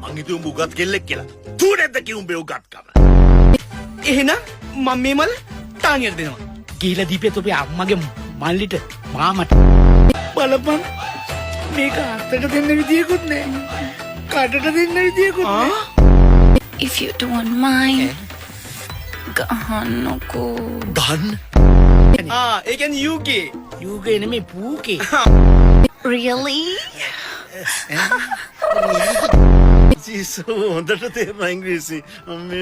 මං හිතුවේ උඹ උගත් කෙල්ලෙක් කියලා. තූ නැද්ද කි උඹේ උගත්කම? එහෙනම් මම මේ මල තානියට දෙනවා. ගිහිලා දීපෙත් ඔබේ අම්මගේ මල්ලිට මාමට බලපන් මේක අත්තට දෙන්න විදියකුත් නෑ කටට දෙන්න විදියකුත් නෑ. If you don't mind, ගහන්නකෝ. ගන්න. ඒ කියන්නේ UK. යූගේ නෙමෙයි පූකේ. Really? ජීසෝ හොඳට තේරෙනවා ඉංග්‍රීසි.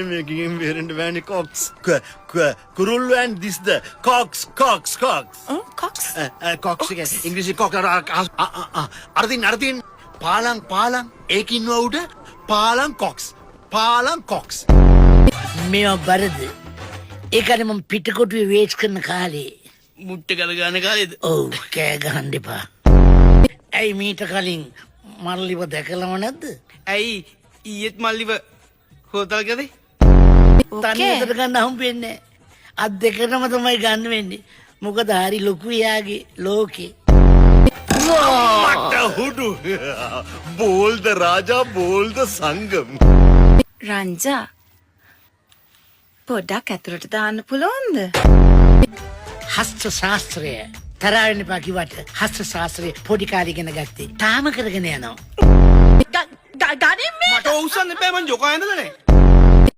මේකෙන් බේරෙන්න බෑනේ කොක්ස්. කුරුල්ලු and this the cox. Cox? Cox එක ඉංග්‍රීසි කොක් අරදින් පාලං ඒකින් උඩ පාලං කොක්ස්. මේවා බරද ඒකනේ මම පිටකොටුවේ වේට් කරන කාලේ මුට්ට ගල ගන්න කාලේද? ඔව් කෑ ගහන්න එපා. ඇයි මීට කලින් මල්ලිව දැකලම නැද්ද? ඇයි ඊයේත් මල්ලිව හොතල් ගදේ? තනියකට ගන්න හම්බෙන්නේ අත් දෙකටම තමයි ගන්න වෙන්නේ. මොකද හරි ලොකු යාගේ ලෝකේ. මට හුඩු බෝල්ද රාජා බෝල්ද සංගම්. රංජා පොඩ්ඩක් ඇතුළට දාන්න පුළුවන්ද? හස්ත ශාස්ත්‍රය තරවෙන්න එපා කිව්වට හස්ත ශාස්ත්‍රය පොඩි කාලේ ඉගෙන ගත්තේ. තාම කරගෙන යනවා. ගනින් මේ මට උස්සන්න එපා මං ජොකා ඇඳලා නැහැ.